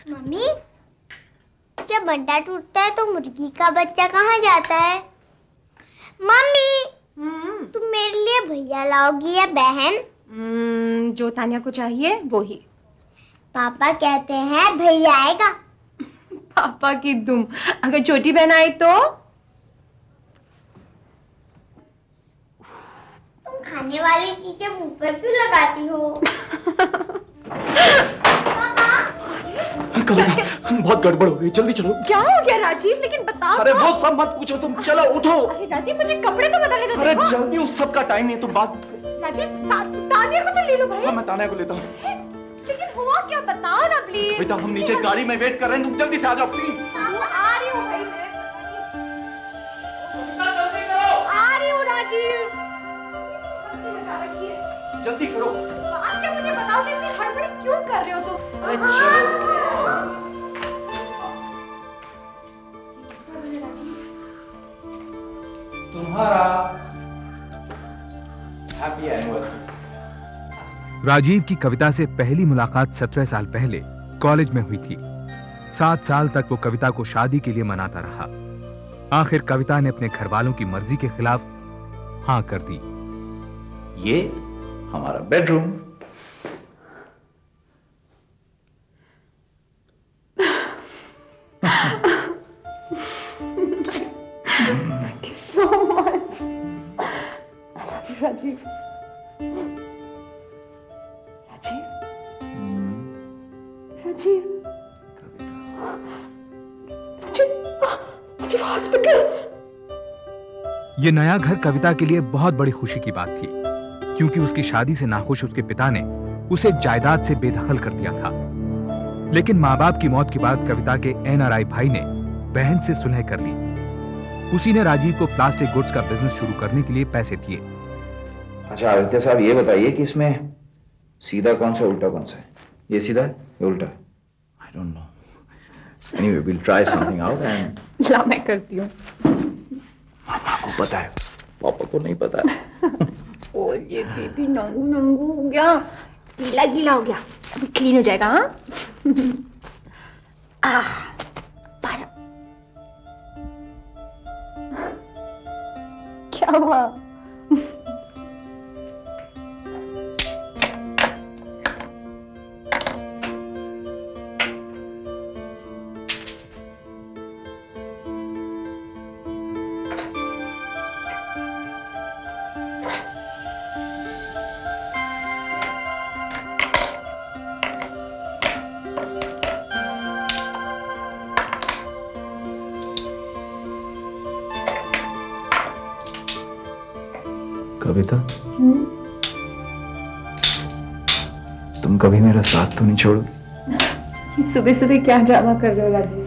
Mummy, जब अंडा टूटता है तो मुर्गी का बच्चा कहाँ जाता है? मम्मी, तुम मेरे लिए भैया लाओगी या बहन? जो तानिया को चाहिए वो ही। पापा कहते हैं भैया आएगा। पापा की दुम, अगर छोटी बहन आई तो? तुम खाने वाली चीजें मुंह पर क्यों लगाती हो? बहुत गड़बड़ हो गई, जल्दी चलो। क्या हो गया राजीव? लेकिन बताओ। अरे वो सब मत पूछो, तुम चलो उठो। अरे राजीव, मुझे कपड़े तो बदलने दो। अरे जल्दी, उस सब का टाइम नहीं, तुम बात। राजीव, तानिया को तो ले लो भाई। हाँ, मैं तानिया को लेता हूँ। लेकिन हुआ क्या, बताओ ना प्लीज। बेटा, हम नीचे गाड़ी में वेट कर रहे हैं, तुम जल्दी से आ जाओ प्लीज। आ रही हूँ भाई, जल्दी करो। आ रही हूँ राजीव। जल्दी करो। बात क्या, मुझे बताओ कि इतनी हड़बड़ी क्यों कर रहे हो तुम? तुम्हारा हैप्पी एनिवर्सरी। राजीव की कविता से पहली मुलाकात 17 साल पहले कॉलेज में हुई थी। 7 साल तक वो कविता को शादी के लिए मनाता रहा। आखिर कविता ने अपने घर वालों की मर्जी के खिलाफ हाँ कर दी। ये हमारा bedroom. Thank you so much. I love you, Rajiv. Rajiv. Rajiv hospital. ये नया घर कविता के लिए बहुत बड़ी खुशी की बात थी, क्योंकि उसकी शादी से नाखुश उसके पिता ने उसे जायदाद से बेदखल कर दिया था। लेकिन माँ बाप की मौत के बाद कविता के एनआरआई भाई ने बहन से सुलह कर ली। उसी ने राजीव को प्लास्टिक गुड्स का बिजनेस शुरू करने के लिए पैसे दिए। अच्छा आदित्य साहब, ये बताइए कि इसमें सीधा कौन सा उल्टा कौन सा है? ये सीधा है या उल्टा? I don't know. Anyway, will try something out and ला मैं करती हूँ। मामा को पता है, पापा को नहीं पता है। ओ ये बेबी नंगू नंगू हो गया, गीला गीला हो गया, अभी क्लीन हो जाएगा। हाँ क्या हुआ? कविता, तुम कभी मेरा साथ तो नहीं छोड़ोगी? सुबह सुबह क्या ड्रामा कर रहे हो राजीव?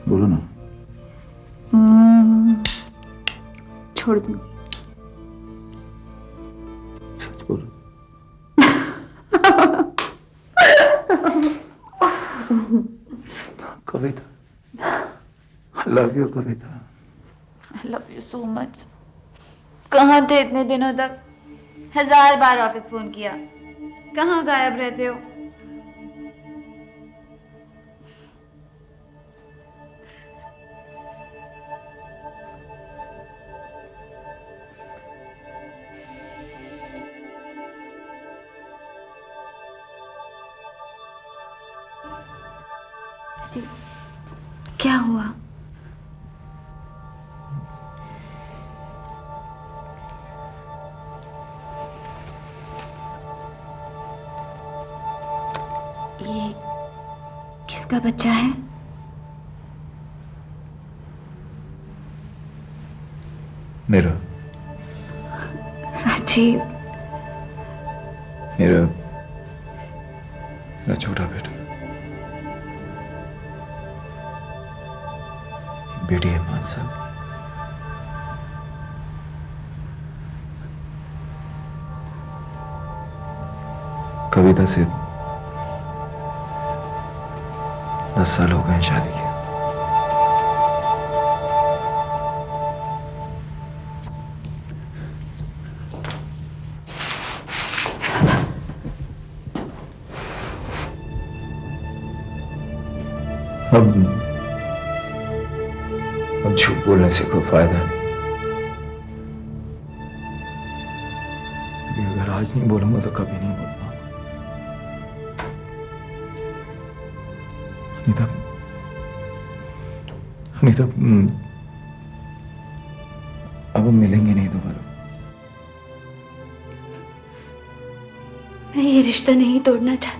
बोलो ना। छोड़ दूं? सच बोलो। कविता, I love you Kavita. I love you so much। कहाँ थे इतने दिनों तक? 1000 बार ऑफिस फोन किया, कहाँ गायब रहते हो? जी, क्या हुआ? ये किसका बच्चा है? मेरा। राजीव। मेरा मेरा छोटा बेटा। एक बेटी है 5 साल की। कविता से 10 साल हो गए शादी के। अब झूठ बोलने से कोई फायदा नहीं। अगर आज नहीं बोलूंगा तो कभी नहीं बोल पाऊंगा। अनीता, अनीता, अब हम मिलेंगे नहीं दोबारा। मैं ये रिश्ता नहीं तोड़ना चाहती।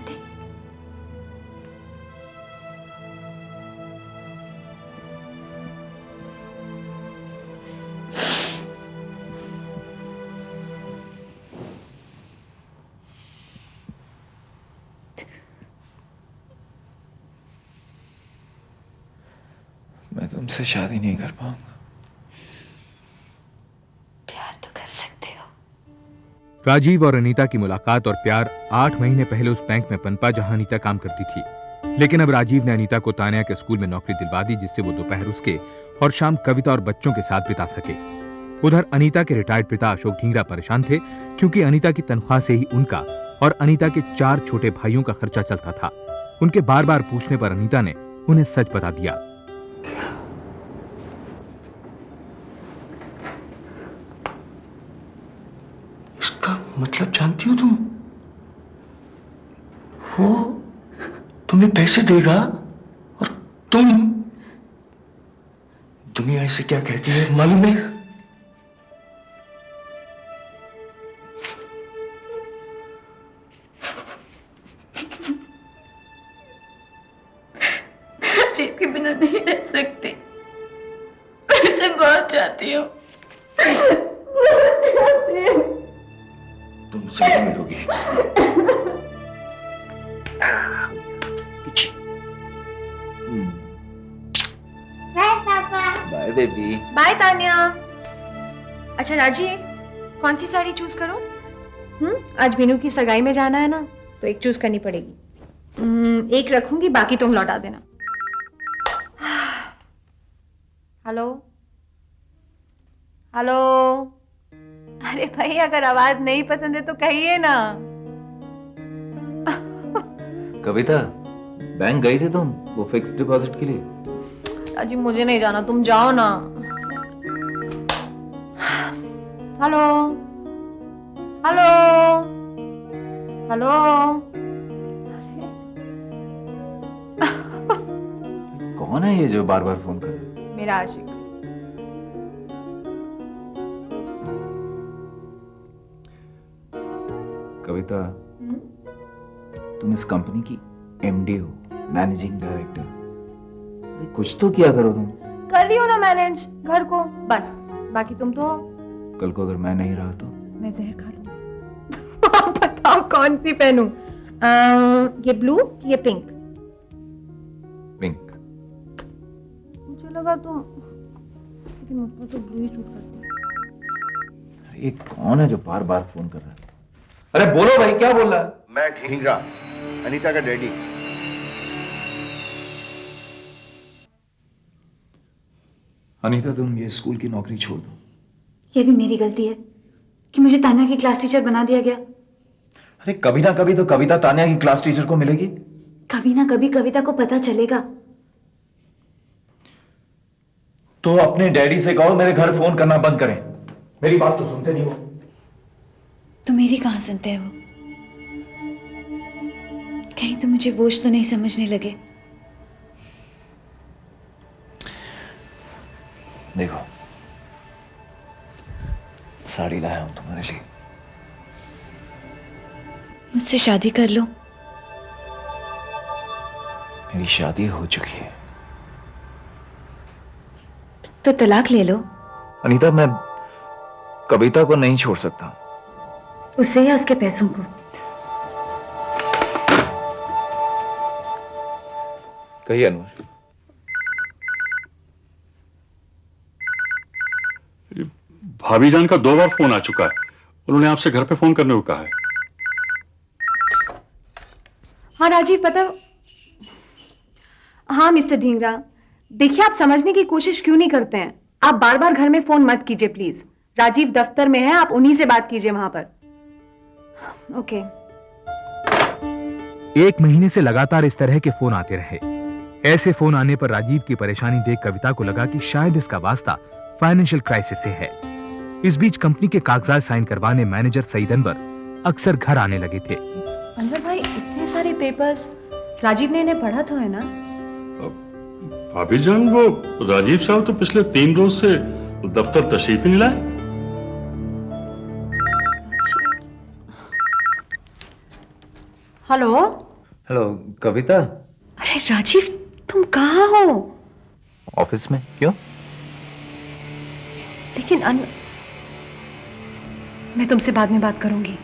मैं तुमसे शादी नहीं कर पाऊंगा। प्यार तो कर सकते हो। राजीव और अनीता की मुलाकात और प्यार 8 महीने पहले उस बैंक में पनपा जहां अनीता काम करती थी। लेकिन अब राजीव ने अनीता को तान्या के स्कूल में नौकरी दिलवा दी, जिससे वो दोपहर उसके और शाम कविता और बच्चों के साथ बिता सके। उधर अनीता के रिटायर्ड पिता अशोक ढींगरा परेशान थे, क्योंकि अनीता की तनख्वाह से ही उनका और अनीता के 4 छोटे भाइयों का खर्चा चलता था। उनके बार बार पूछने पर अनीता ने उन्हें सच बता दिया। इसका मतलब जानती हो तुम? वो तुम्हें पैसे देगा और तुम, दुनिया इसे क्या कहती है मालूम है? राजीव के बिना नहीं रह सकती। मैं इसे बहुत चाहती हूँ। तुम मुझसे नहीं मिलोगी। बाय पापा। Bye baby. बाय तान्या। अच्छा राजीव, कौन सी साड़ी चूज करूं? आज मीनू की सगाई में जाना है ना, तो एक चूज करनी पड़ेगी। एक रखूंगी, बाकी तुम लौटा देना। Hello hello. अरे भाई, अगर आवाज नहीं पसंद है तो कहिए ना। कविता, बैंक गई थी तुम वो फिक्स्ड डिपॉजिट के लिए? राजीव मुझे नहीं जाना, तुम जाओ ना। Hello hello hello. कौन है ये जो बार बार फोन कर रहा है? मेरा आशिक। कविता, तुम इस कंपनी की एमडी हो, मैनेजिंग डायरेक्टर। कुछ तो किया करो तुम। कर रही हो ना मैनेज घर को, बस। बाकी तुम तो कल को अगर मैं नहीं रहा तो? मैं जहर खा लूंगी। बताओ कौन सी पहनूं? ये ब्लू, ये पिंक? पिंक। मुझे लगा तुम, लेकिन मुझको तो ब्लू ही सूट करती है। ये कौन है जो बार बार फोन कर रहा है? अरे बोलो भाई, क्या बोल रहा है? मैं ढींगरा, अनीता का डैडी। अनीता, तुम ये स्कूल की नौकरी छोड़ दो। ये भी मेरी गलती है कि मुझे तान्या की क्लास टीचर बना दिया गया। अरे कभी ना कभी तो कविता तान्या की क्लास टीचर को मिलेगी। कभी ना कभी कविता को पता चलेगा। तो अपने डैडी से कहो मेरे घर फोन करना बंद करें। मेरी बात तो सुनते नहीं हो। तो मेरी कहाँ सुनते हैं वो? कहीं तो मुझे बोझ तो नहीं समझने लगे। देखो, साड़ी लाया हूं तुम्हारे लिए। मुझसे शादी कर लो। मेरी शादी हो चुकी है। तो तलाक ले लो। अनीता, मैं कविता को नहीं छोड़ सकता। उसे या उसके पैसों को? कहिए अनवर। भाभी जान का 2 बार फोन आ चुका है। उन्होंने आपसे घर पे फोन करने को कहा है। हाँ राजीव, पता। हाँ मिस्टर ढींगरा, देखिए आप समझने की कोशिश क्यों नहीं करते हैं? आप बार बार घर में फोन मत कीजिए प्लीज। राजीव दफ्तर में है, आप उन्हीं से बात कीजिए वहां पर। ओके। 1 महीने से लगातार इस तरह के फोन आते रहे। ऐसे फोन आने पर राजीव की परेशानी देख कविता को लगा कि शायद इसका वास्ता फाइनेंशियल क्राइसिस से है। इस बीच कंपनी के कागजात साइन करवाने मैनेजर सईद अनवर अक्सर घर आने लगे थे। अनवर भाई, इतने सारे पेपर्स, राजीव ने इन्हें पढ़ा तो है ना? भाभी जान, वो राजीव साहब तो पिछले 3 रोज से दफ्तर तशरीफ ही नहीं लाए। हेलो। हेलो कविता। अरे राजीव, तुम कहाँ हो? ऑफिस में। क्यों? लेकिन मैं तुमसे बाद में बात करूंगी।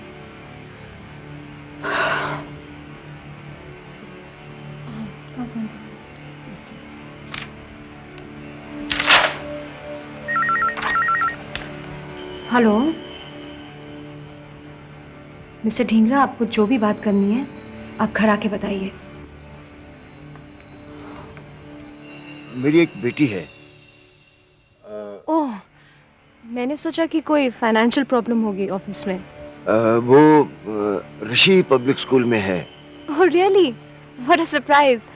हेलो मिस्टर ढींगरा, आपको जो भी बात करनी है आप घर आके बताइए। मेरी एक बेटी है। ओह, मैंने सोचा कि कोई फाइनेंशियल प्रॉब्लम होगी ऑफिस में। वो ऋषि पब्लिक स्कूल में है। Oh really, what a surprise.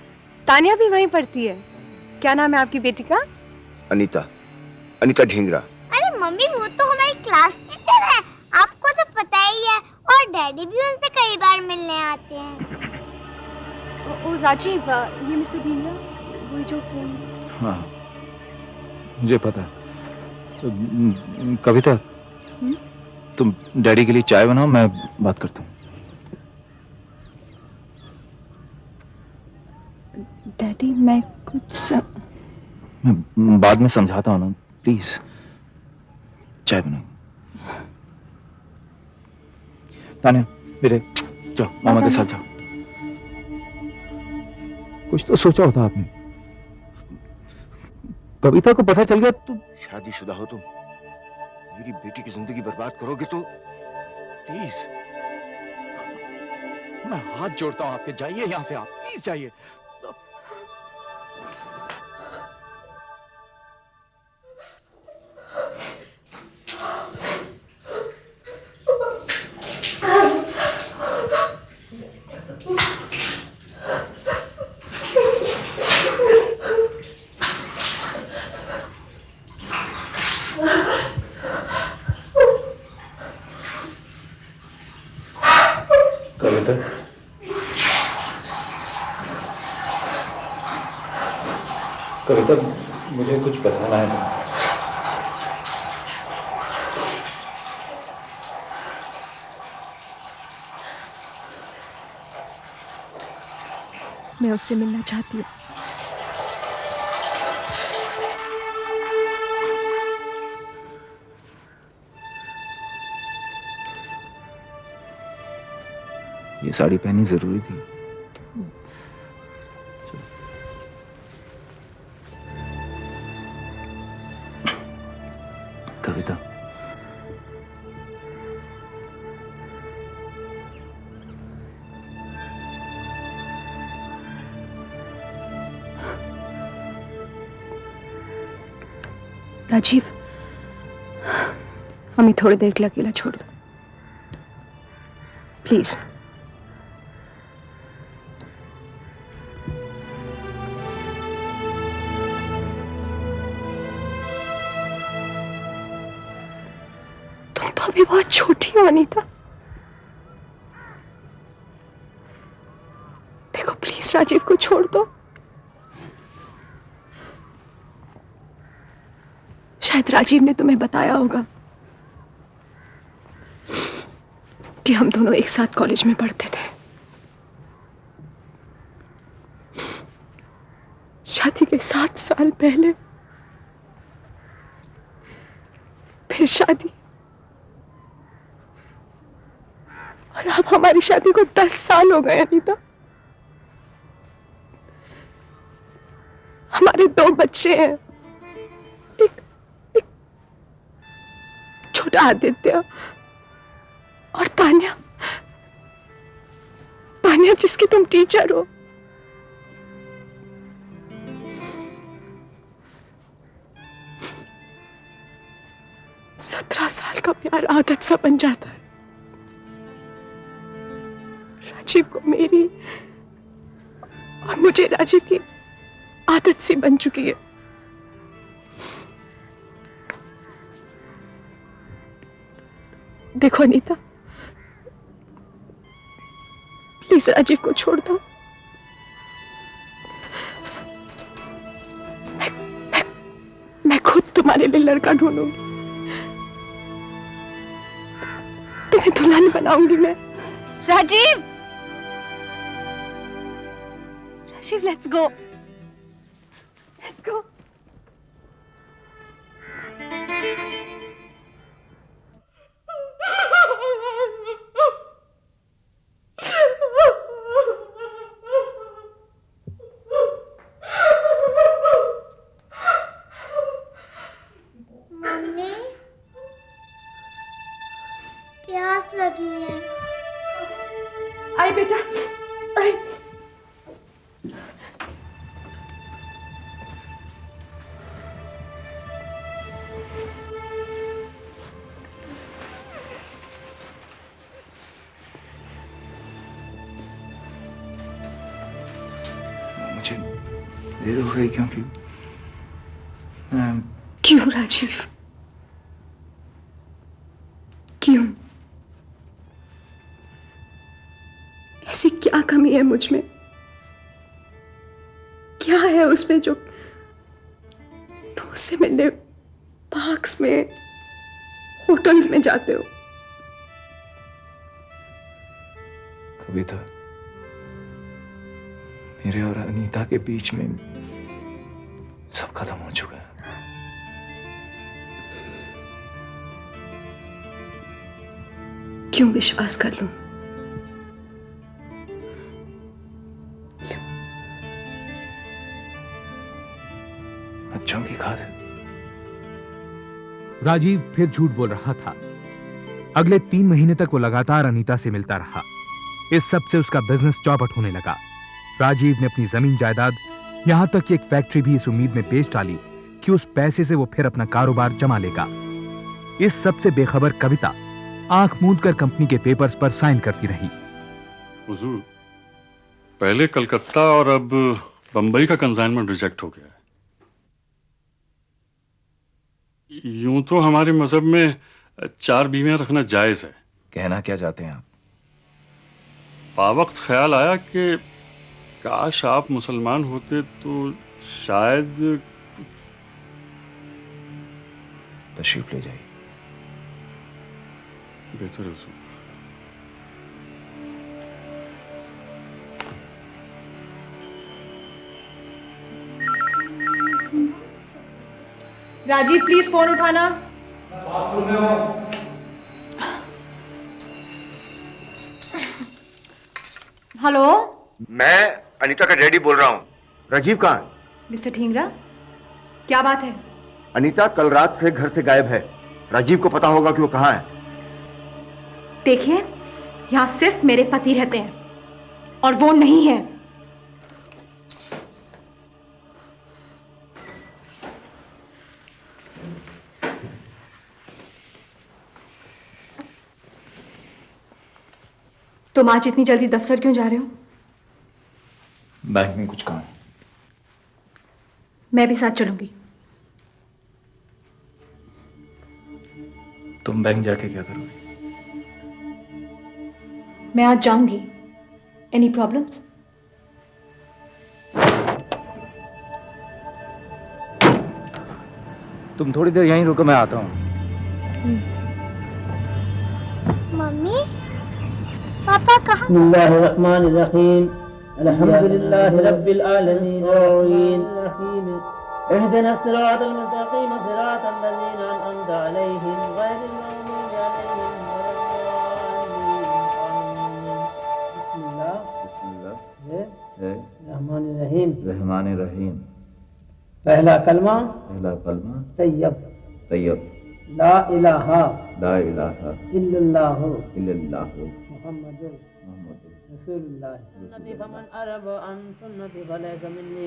Tania भी वहीं पढ़ती है। क्या नाम है आपकी बेटी का? अनीता, अनीता ढींगरा। अरे मम्मी, वो तो हमारी क्लास टीचर है, आपको तो पता ही है। और डैडी भी उनसे कई बार मिलने आते हैं। ओ राजीव, ये मिस्टर ढींगरा, वही जो फोन। हाँ, मुझे पता। कविता, तुम डैडी के लिए चाय बनाओ, मैं बात करता हूँ। डैडी, मैं कुछ मैं बाद में समझाता हूँ ना, प्लीज चाय बनाओ। तानिया बेटे, जाओ मामा के साथ जाओ। कुछ तो सोचा होता आपने। कविता को पता चल गया तो। शादीशुदा हो तुम, मेरी बेटी की जिंदगी बर्बाद करोगे तो। प्लीज, मैं हाथ जोड़ता हूँ आपके, जाइए यहाँ से आप, प्लीज जाइए। कविता, कविता, मुझे कुछ बताना है। मैं उससे मिलना चाहती हूँ। ये साड़ी पहननी जरूरी थी। कविता, राजीव, हमें थोड़ी देर के लिए अकेला छोड़ दो प्लीज। तुम तो अभी बहुत छोटी हो अनीता। देखो प्लीज राजीव को छोड़ दो। शायद राजीव ने तुम्हें बताया होगा कि हम दोनों एक साथ कॉलेज में पढ़ते थे। शादी के 7 साल पहले फिर शादी, और अब हमारी शादी को 10 साल हो गए अनीता। हमारे 2 बच्चे हैं, एक छोटा आदित्य और तान्या। तान्या जिसकी तुम टीचर हो। सत्रह साल का प्यार आदत सा बन जाता है। राजीव को मेरी और मुझे राजीव की आदत सी बन चुकी है। देखो अनीता, प्लीज राजीव को छोड़ दो। मैं खुद तुम्हारे लिए लड़का ढूंढूंगी, तुम्हें दुल्हन बनाऊंगी मैं। Rajiv, Rajiv, let's go, let's go. मम्मी, प्यास लगी है। आई बेटा, आई। मुझे देर हो गई क्योंकि क्यों राजीव, क्यों? ऐसी क्या कमी है मुझ में? क्या है उसमें जो तुम मुझसे मिलने पार्क्स में, होटल्स में जाते हो? कविता, मेरे और अनीता के बीच में सब खत्म हो चुका है। क्यों विश्वास कर लूं? बच्चों की खातिर। राजीव फिर झूठ बोल रहा था। अगले 3 महीने तक वो लगातार अनीता से मिलता रहा। इस सब से उसका बिजनेस चौपट होने लगा। राजीव ने अपनी जमीन जायदाद, यहां तक कि एक फैक्ट्री भी इस उम्मीद में बेच डाली कि उस पैसे से वो फिर अपना कारोबार जमा लेगा। इस सब से बेखबर कविता आंख मूंद कर कंपनी के पेपर्स पर साइन करती रही। हुजूर, पहले कलकत्ता और अब बंबई का कंसाइनमेंट रिजेक्ट हो गया है। यूं तो हमारे मजहब में 4 बीवियां रखना जायज है। कहना क्या चाहते हैं आप? पावक्त ख्याल आया कि काश आप मुसलमान होते तो शायद। तशरीफ ले जाइए। बेहतर है हुजूर। राजीव, प्लीज फोन उठाना। हेलो, मैं अनीता का डैडी बोल रहा हूँ। राजीव कहाँ है? मिस्टर ठींगरा, क्या बात है? अनीता कल रात से घर से गायब है। राजीव को पता होगा कि वो कहाँ है। देखिए, यहां सिर्फ मेरे पति रहते हैं और वो नहीं है। तुम आज इतनी जल्दी दफ्तर क्यों जा रहे हो? बैंक में कुछ काम। मैं भी साथ चलूंगी। तुम बैंक जाके क्या करोगे? मैं आज जाऊंगी। Any problems? तुम थोड़ी देर यहीं रुको, मैं आता हूँ। मम्मी, पापा कहाँ? बिस्मिल्लाहिर्रहमानिर्रहीम, अल्हम्दुलिल्लाहि रब्बिल आलमीन, अर्रहीम, इहदिना सिरातल मुस्तकीम, सिरातल लज़ीना अनअमता अलैहिम, गैरिल मग़दूबि अलैहिम वलद्दाल्लीन। बिस्मिल्लाह, रहमानिर्रहीम। रहमानिर्रहीम। पहला कलमा तैयब, ला इलाहा इल्लल्लाहु मुहम्मदुर रसूलुल्लाह। सुन्नती फमन अरब अन सुन्नती फलैसा मिन्नी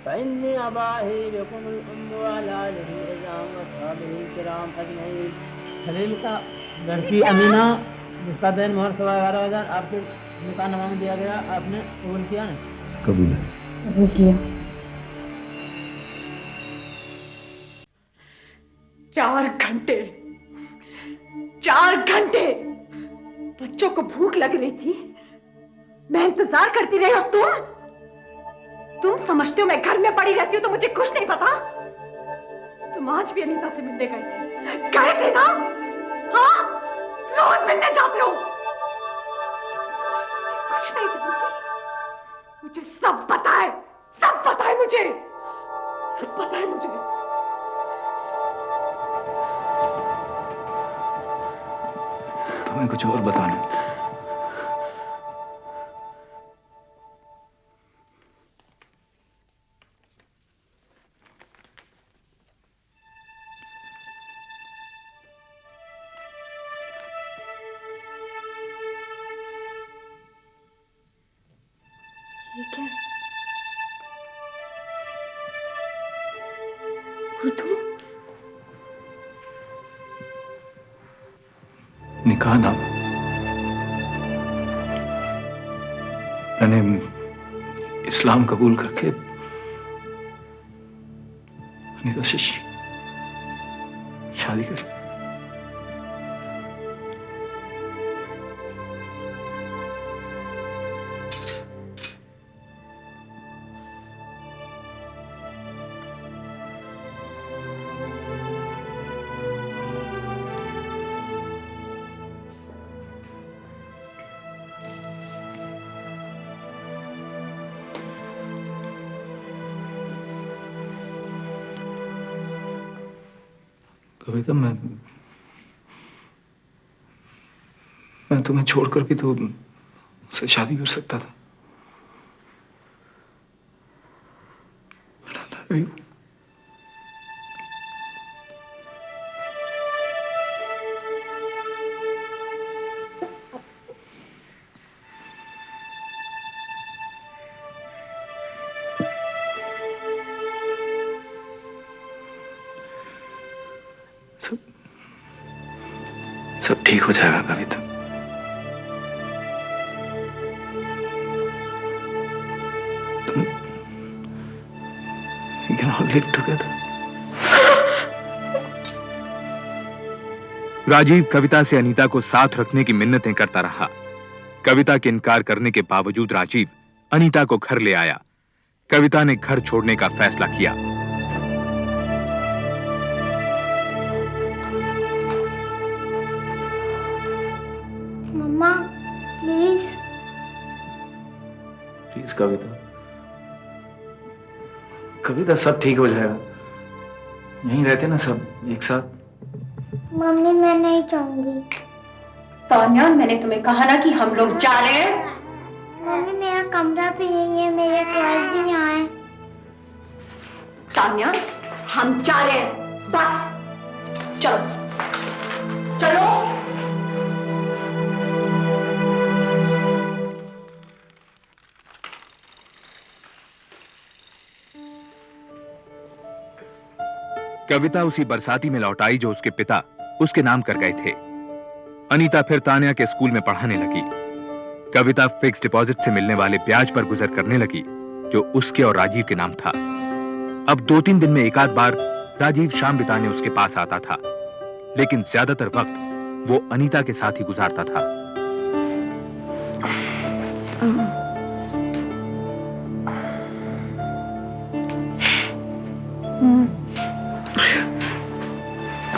फइन्नी अबाही बिकुमुल उम्म व अला आलिहि इज़ाम व अस्हाबिहिल किराम अजमईन। खलील का लड़की अमीना, जिसका दिन मोहर 11,500 आपके निकाहनामा में दिया गया, आपने कबूल किया ना? कबूल है। कबूल किया। 4 घंटे 4 घंटे बच्चों को भूख लग रही थी, मैं इंतजार करती रही और तुम समझते हो मैं घर में पड़ी रहती हूँ तो मुझे कुछ नहीं पता। तुम आज भी अनीता से मिलने गए थे ना? हाँ, रोज मिलने जाते हो। तुम समझते हो मैं कुछ नहीं जानती। मुझे सब पता है मुझे, सब पता है मुझे। तुम्हें कुछ और बताना। ये क्या है? उर्दू? निकाह नाम। मैंने इस्लाम कबूल करके अनीता से शादी कर ली। कविता, मैं तुम्हें छोड़कर भी तो उससे शादी कर सकता था। I love you. सब ठीक हो जाएगा कविता। तुम we can all live together. Rajiv कविता से अनीता को साथ रखने की मिन्नतें करता रहा। कविता के इनकार करने के बावजूद राजीव अनीता को घर ले आया। कविता ने घर छोड़ने का फैसला किया। मम्मा प्लीज। प्लीज कविता, कविता सब ठीक हो जाएगा। यहीं रहते ना सब एक साथ। मम्मी मैं नहीं चाहूंगी। तान्या, मैंने तुम्हें कहा ना कि हम लोग जा रहे हैं। मम्मी मेरा कमरा भी यही है, मेरे टॉयज भी यहाँ हैं। तान्या, हम जा रहे हैं, बस चलो चलो। कविता उसी बरसाती में लौट आई जो उसके पिता उसके नाम कर गए थे। अनीता फिर तान्या के स्कूल में पढ़ाने लगी। कविता फिक्स डिपॉजिट से मिलने वाले ब्याज पर गुजर करने लगी जो उसके और राजीव के नाम था। अब 2-3 दिन में एक आध बार राजीव शाम बिताने उसके पास आता था, लेकिन ज्यादातर वक्त वो अनीता के साथ ही गुजारता था।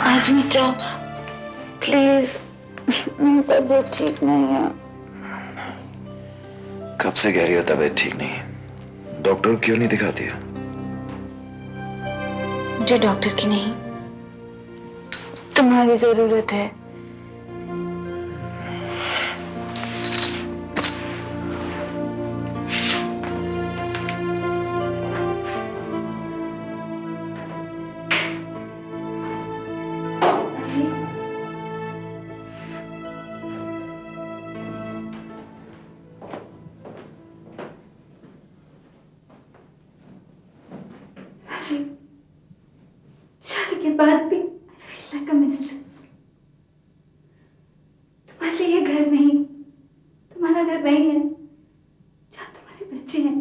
आज मत जाओ प्लीज, मेरी तबीयत ठीक नहीं है। कब से कह रही हो तबीयत ठीक नहीं है? डॉक्टर क्यों नहीं दिखाती है? मुझे डॉक्टर की नहीं, तुम्हारी जरूरत है। शादी के बाद भी I feel like a mistress। तुम्हारे लिए घर नहीं, तुम्हारा घर वही है जहाँ तुम्हारे बच्चे हैं।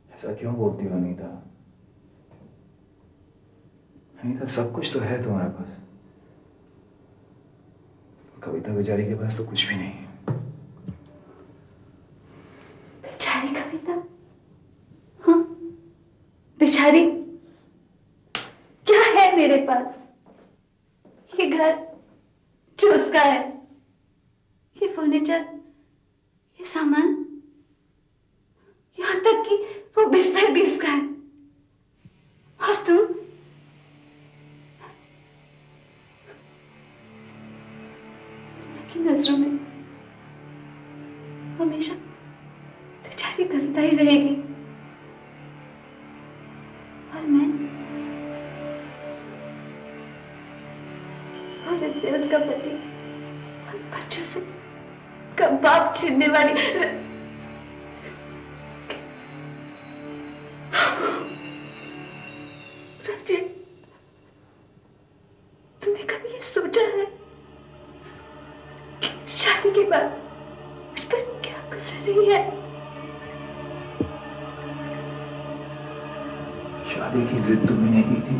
ऐसा क्यों बोलती हो अनीता? सब कुछ तो है तुम्हारे पास, कविता बेचारी के पास तो कुछ भी नहीं है। बेचारी कविता, हाँ बेचारी, क्या है मेरे पास? ये घर जो उसका है, ये फर्नीचर, ये सामान, यहाँ तक कि वो बिस्तर भी उसका है। और तुम दुनिया की नजरों में हमेशा बेचारी कविता ही रहेगी। और मैं औरत से उसका पति और बच्चों से कबाब छीनने वाली राजे, तुमने कभी ये सोचा है कि शादी के बाद मुझ पर क्या गुजर रही है? शादी की जिद तुमने की थी।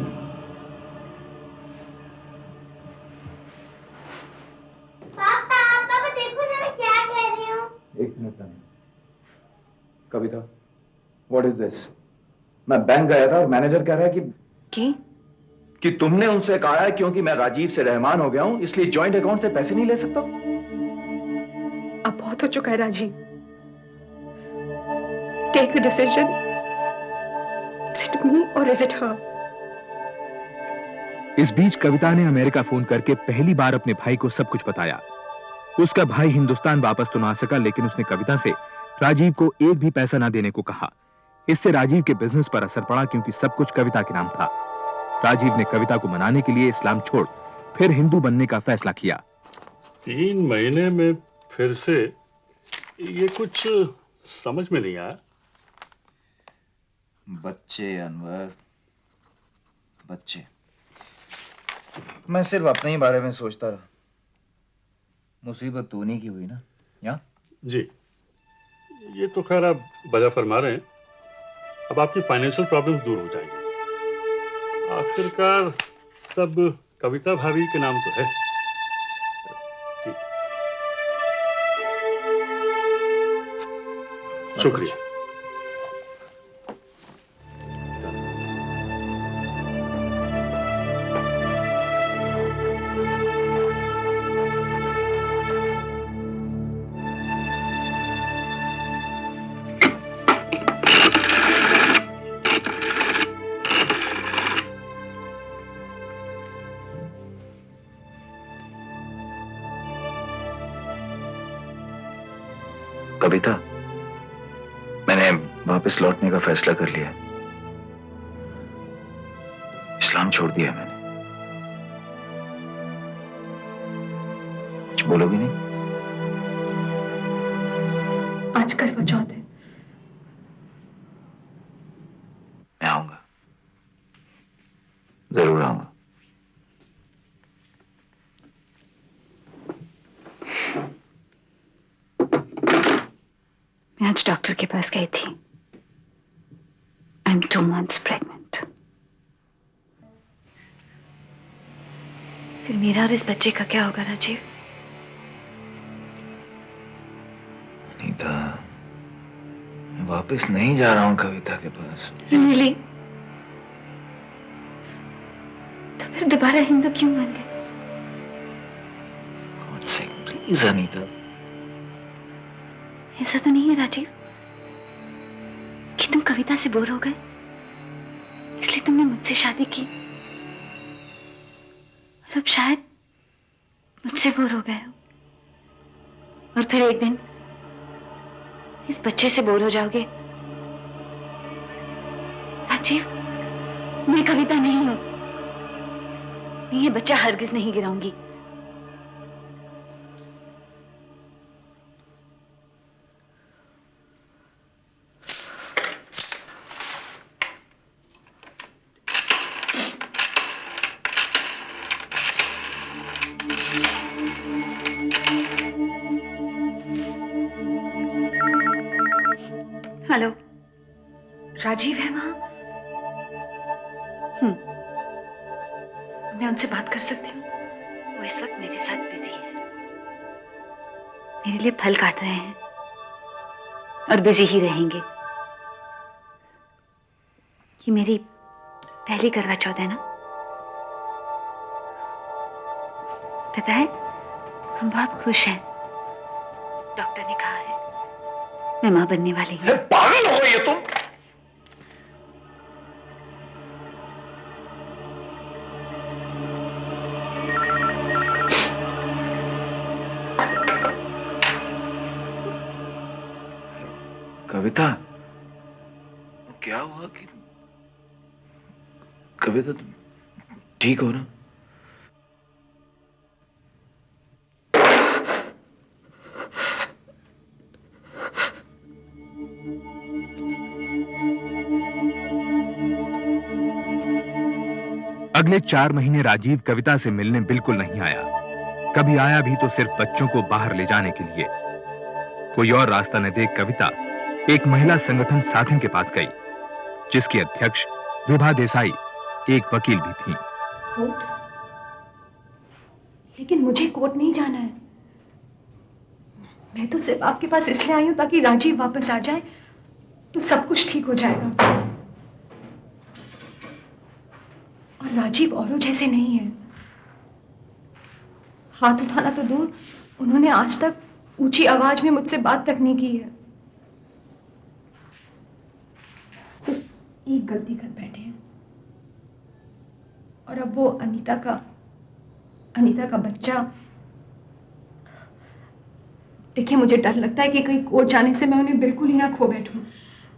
पापा पापा देखो ना मैं क्या कह रही हूँ। एक मिनट नहीं। कविता, व्हाट इज दिस? मैं बैंक गया था और मैनेजर कह रहा है कि तुमने उनसे कहा है क्योंकि मैं राजीव से रहमान हो गया हूं इसलिए जॉइंट अकाउंट से पैसे नहीं ले सकता। अब बहुत हो चुका है Rajeev. Take a decision. Is it me or is it हर? इस बीच कविता ने अमेरिका फोन करके पहली बार अपने भाई को सब कुछ बताया। उसका भाई हिंदुस्तान वापस तो ना सका, लेकिन उसने कविता से राजीव को एक भी पैसा ना देने को कहा। इससे राजीव के बिजनेस पर असर पड़ा क्योंकि सब कुछ कविता के नाम था। राजीव ने कविता को मनाने के लिए इस्लाम छोड़ फिर हिंदू बनने का फैसला किया। 3 महीने में फिर से ये कुछ समझ में नहीं आया। बच्चे अनवर, बच्चे। मैं सिर्फ अपने ही बारे में सोचता रहा। मुसीबत तो उन्हीं की हुई ना, या? जी, ये तो खैर आप बजा फरमा रहे हैं। अब आपकी फाइनेंशियल प्रॉब्लम्स दूर हो जाएंगी। आखिरकार सब कविता भाभी के नाम तो है। जी, शुक्रिया। कविता, मैंने वापस लौटने का फैसला कर लिया। इस्लाम छोड़ दिया मैंने। कुछ बोलोगी नहीं? आज करवा चौथ है। मैं आऊंगा, जरूर आऊंगा। मैं आज डॉक्टर के पास गई थी। I am 2 months pregnant. फिर मेरा और इस बच्चे का क्या होगा राजीव? नीता, मैं वापस नहीं जा रहा हूं कविता के पास। रियली? तो फिर दोबारा हिंदू क्यों बन गए? गॉड से प्लीज अनीता। ऐसा तो नहीं है राजीव कि तुम कविता से बोर हो गए इसलिए तुमने मुझसे शादी की और अब शायद मुझसे बोर हो गए हो और फिर एक दिन इस बच्चे से बोर हो जाओगे। राजीव, मैं कविता नहीं हूं। मैं ये बच्चा हरगिज नहीं गिराऊंगी। हेलो, राजीव है वहां? उनसे बात कर सकती हूँ? वो इस वक्त मेरे साथ बिजी है, मेरे लिए फल काट रहे हैं और बिजी ही रहेंगे। ये मेरी पहली करवा चौथ है ना। पता है, हम बहुत खुश हैं। डॉक्टर ने कहा है मैं मां बनने वाली हूँ। पागल हो ये तुम? कविता, क्या हुआ कि कविता तुम ठीक हो ना? अगले 4 महीने राजीव कविता से मिलने बिल्कुल नहीं आया। कभी आया भी तो सिर्फ बच्चों को बाहर ले जाने के लिए। कोई और रास्ता न देख कविता एक महिला संगठन साथिन के पास गई, जिसकी अध्यक्ष विभा देसाई एक वकील भी थीं। कोर्ट? लेकिन मुझे कोर्ट नहीं जाना है। मैं तो सिर्फ आपके पास इसलिए आई हूं ताकि राजीव वापस आ जाए तो सब कुछ ठीक हो जाएगा। और राजीव औरों जैसे नहीं है। हाथ उठाना तो दूर, उन्होंने आज तक ऊंची आवाज में मुझसे बात तक नहीं की है। सिर्फ एक गलती कर बैठे हैं। और अब वो अनीता का बच्चा। देखिए, मुझे डर लगता है कि कहीं कोर्ट जाने से मैं उन्हें बिल्कुल ही ना खो बैठूं।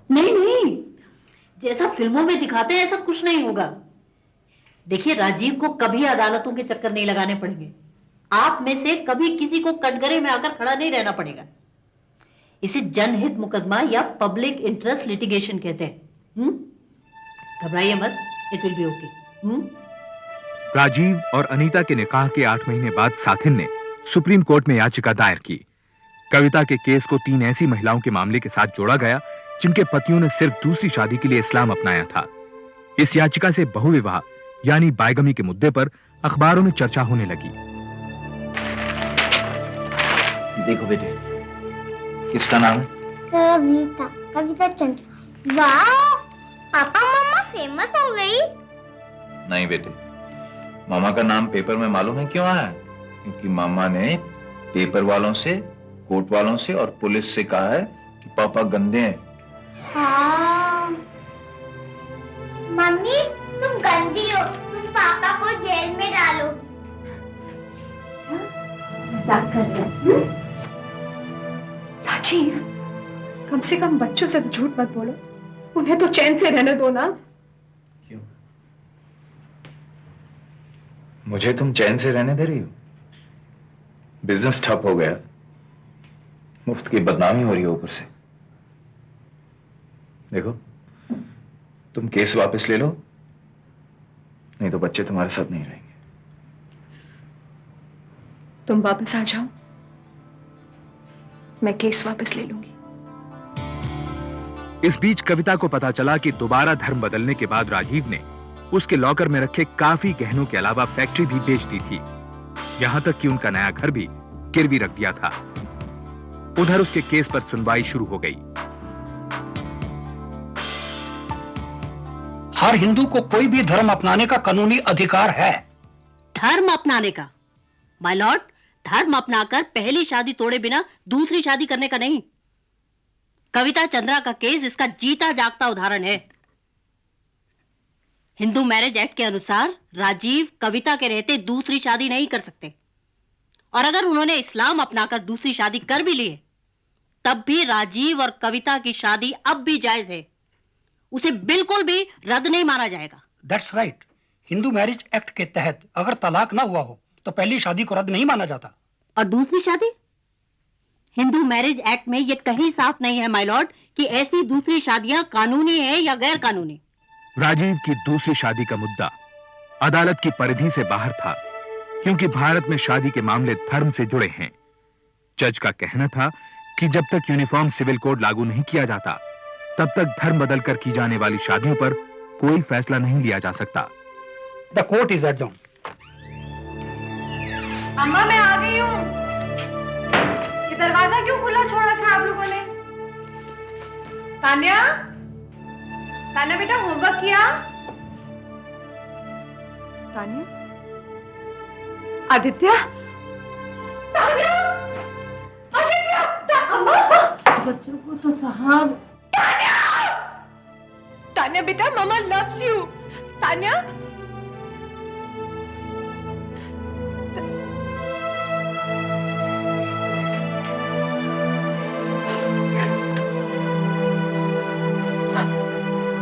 नहीं नहीं, जैसा फिल्मों में दिखाते हैं ऐसा कुछ नहीं होगा। देखिए, राजीव को कभी अदालतों के चक्कर नहीं लगाने पड़ेंगे। आप में से कभी किसी को कटघरे में आकर खड़ा नहीं रहना पड़ेगा। इसे जनहित मुकदमा या पब्लिक इंटरेस्ट लिटिगेशन कहते हैं। घबराइए मत, it will be okay. Rajiv और अनीता के निकाह के 8 महीने बाद साथिन ने सुप्रीम कोर्ट में याचिका दायर की। कविता के केस को 3 ऐसी महिलाओं के मामले के साथ जोड़ा गया जिनके पतियों ने सिर्फ दूसरी शादी के लिए इस्लाम अपनाया था। इस याचिका से बहुविवाह यानी बायगमी के मुद्दे पर अखबारों में चर्चा होने लगी। देखो बेटे, किसका नाम है? कविता चंद्र। वाह, पापा मम्मा फेमस हो गई। नहीं बेटे, मामा का नाम पेपर में मालूम है क्यों आया? क्योंकि मामा ने पेपर वालों से, कोर्ट वालों से और पुलिस से कहा है कि पापा गंदे हैं। हाँ। मम्मी, तुम गंदी हो, तुम पापा को जेल में डालोगी। मजाक कर रहे हैं। राजीव, कम से कम बच्चों से तो झूठ मत बोलो। उन्हें तो चैन से रहने दो ना। क्यों? मुझे तुम चैन से रहने दे रही हो? बिजनेस ठप हो गया, मुफ्त की बदनामी हो रही है ऊपर से। देखो, तुम केस वापस ले लो, नहीं तो बच्चे तुम्हारे साथ नहीं रहेंगे। तुम वापस आ जाओ, मैं केस वापस ले लूंगी। इस बीच कविता को पता चला कि दोबारा धर्म बदलने के बाद राजीव ने उसके लॉकर में रखे काफी गहनों के अलावा फैक्ट्री भी बेच दी थी। यहां तक कि उनका नया घर भी गिरवी रख दिया था। उधर उसके केस पर सुनवाई शुरू हो गई। हर हिंदू को कोई भी धर्म अपनाने का कानूनी अधिकार है। धर्म अपनाने का? माय लॉर्ड, धर्म अपनाकर पहली शादी तोड़े बिना दूसरी शादी करने का नहीं। कविता चंद्रा का केस इसका जीता जागता उदाहरण है। हिंदू मैरिज एक्ट के अनुसार राजीव कविता के रहते दूसरी शादी नहीं कर सकते, और अगर उन्होंने इस्लाम अपनाकर दूसरी शादी कर भी ली है तब भी राजीव और कविता की शादी अब भी जायज है। उसे बिल्कुल भी रद्द नहीं माना जाएगा। That's right. Hindu marriage act के तहत अगर तलाक ना हुआ हो तो पहली शादी को रद्द नहीं माना जाता। और दूसरी शादी? हिंदू मैरिज एक्ट में यह कहीं साफ नहीं है माय लॉर्ड कि ऐसी दूसरी शादियां कानूनी है या गैर कानूनी। राजीव की दूसरी शादी का मुद्दा अदालत की परिधि से बाहर था, क्योंकि भारत में शादी के मामले धर्म से जुड़े हैं। जज का कहना था कि जब तक यूनिफॉर्म सिविल कोड लागू नहीं किया जाता, तब तक धर्म बदलकर की जाने वाली शादियों पर कोई फैसला नहीं लिया जा सकता। The court is adjourned. अम्मा मैं आ गई हूँ। ये दरवाजा क्यों खुला छोड़ रखा है आप लोगों ने? तान्या, तान्या बेटा होमवर्क किया? तान्या, आदित्य, तान्या, आदित्य, अम्मा, बच्चों को तो साहब। तान्या बेटा मामा लव्स यू। तान्या,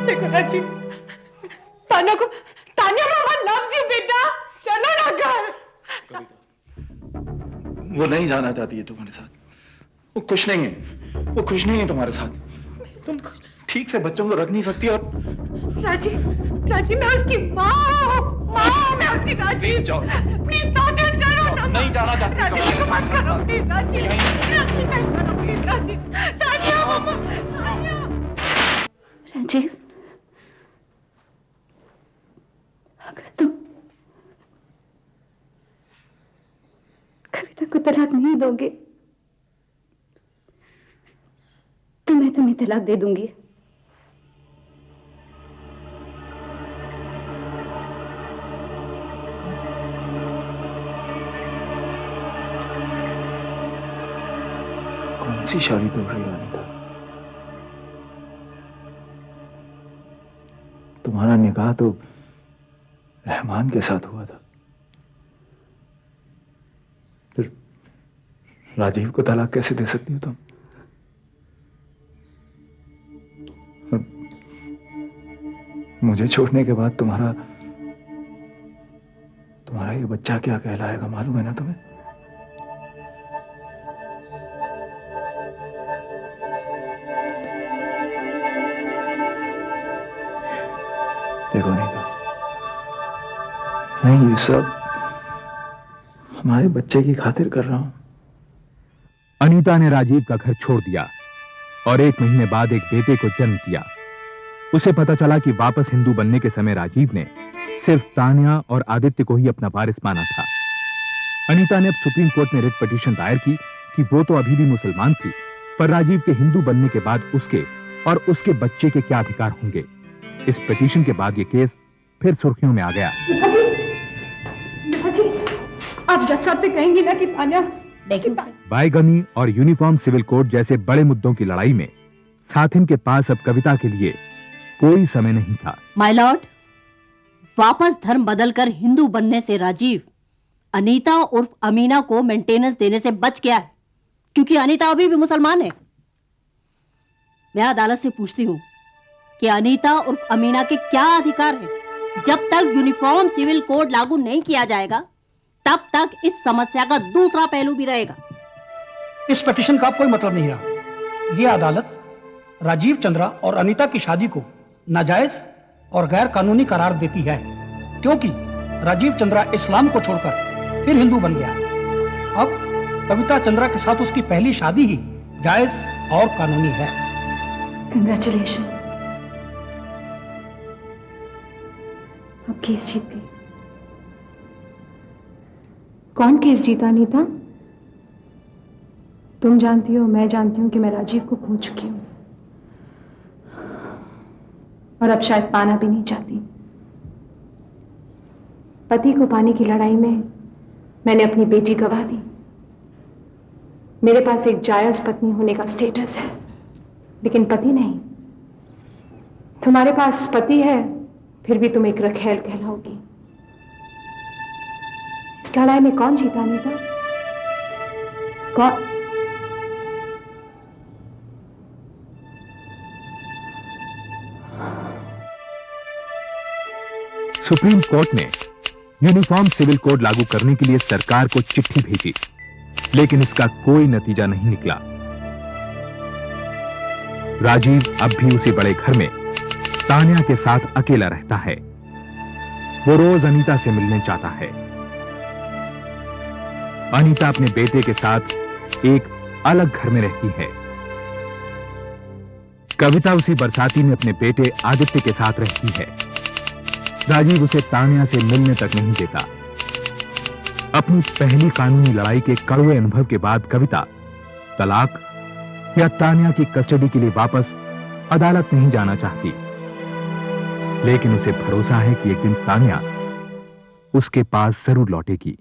देखो राजी, तान्या मामा लव्स यू बेटा, चलो ना घर। वो नहीं जाना चाहती है तुम्हारे साथ। वो खुश नहीं है, वो खुश नहीं है तुम्हारे साथ। तुम ठीक से बच्चों को रख नहीं सकती। और राजी, राजी मैं उसकी माँ हूँ, मैं उसकी। राजी प्लीज तान्या चलो ना। नहीं जाना चाहती। राजी को मत करो प्लीज। राजी, राजी नहीं करो प्लीज। राजी, तान्या मामा, तान्या। राजीव, अगर तुम कविता को तलाक नहीं दोगे तो मैं तुम्हें तलाक दे दूंगी। कौन सी शादी तोड़ रही है अनीता? तुम्हारा निकाह तो रहमान के साथ हुआ था, फिर राजीव को तलाक कैसे दे सकती हो तुम? मुझे छोड़ने के बाद तुम्हारा ये बच्चा क्या कहलाएगा मालूम है ना तुम्हें? देखो नहीं तो मैं ये सब हमारे बच्चे की खातिर कर रहा हूं। अनीता ने राजीव का घर छोड़ दिया और 1 महीने बाद एक बेटे को जन्म दिया। उसे पता चला कि वापस हिंदू बनने के समय राजीव ने सिर्फ तान्या और आदित्य को ही अपना वारिस माना था। अनीता ने अब सुप्रीम कोर्ट में रिट पिटीशन दायर की कि वो तो अभी भी मुसलमान थी, पर राजीव के हिंदू बनने के बाद उसके और उसके बच्चे के क्या अधिकार होंगे। इस पिटीशन के बाद ये केस फिर सुर्खियों में आ गया। आप जज साहब से कहेंगी ना कि तान्या बायगमी और यूनिफॉर्म सिविल कोड जैसे बड़े मुद्दों की लड़ाई में साथिन के पास अब कविता के लिए कोई समय नहीं था। माय लॉर्ड, वापस धर्म बदलकर हिंदू बनने से राजीव अनीता उर्फ अमीना को मेंटेनेंस देने से बच गया है, क्योंकि अनीता अभी भी मुसलमान है। मैं अदालत से पूछती हूँ कि अनीता उर्फ अमीना के क्या अधिकार है। जब तक यूनिफॉर्म सिविल कोड लागू नहीं किया जाएगा तब तक इस समस्या का दूसरा पहलू भी रहेगा। इस पिटीशन का कोई मतलब नहीं रहा। यह अदालत राजीव चंद्रा और अनीता की शादी को नाजायज और गैर कानूनी करार देती है, क्योंकि राजीव चंद्रा इस्लाम को छोड़कर फिर हिंदू बन गया है। अब कविता चंद्रा के साथ उसकी पहली शादी ही जायज और कानूनी है। कंग्रेचुलेशन, अब केस जीत गई। कौन केस जीता अनीता? तुम जानती हो, मैं जानती हूं कि मैं राजीव को खो चुकी हूं और अब शायद पाना भी नहीं चाहती। पति को पाने की लड़ाई में मैंने अपनी बेटी गंवा दी। मेरे पास एक जायज पत्नी होने का स्टेटस है, लेकिन पति नहीं। तुम्हारे पास पति है, फिर भी तुम एक रखेल कहलाओगी। इस लड़ाई में कौन जीता अनीता? कौन? सुप्रीम कोर्ट ने यूनिफॉर्म सिविल कोड लागू करने के लिए सरकार को चिट्ठी भेजी, लेकिन इसका कोई नतीजा नहीं निकला। राजीव अब भी उसी बड़े घर में तान्या के साथ अकेला रहता है। वो रोज अनीता से मिलने जाता है। अनीता अपने बेटे के साथ एक अलग घर में रहती है। कविता उसी बरसाती में अपने बेटे आदित्य के साथ रहती है। राजीव उसे तान्या से मिलने तक नहीं देता। अपनी पहली कानूनी लड़ाई के कड़वे अनुभव के बाद कविता तलाक या तान्या की कस्टडी के लिए वापस अदालत नहीं जाना चाहती, लेकिन उसे भरोसा है कि एक दिन तान्या उसके पास जरूर लौटेगी।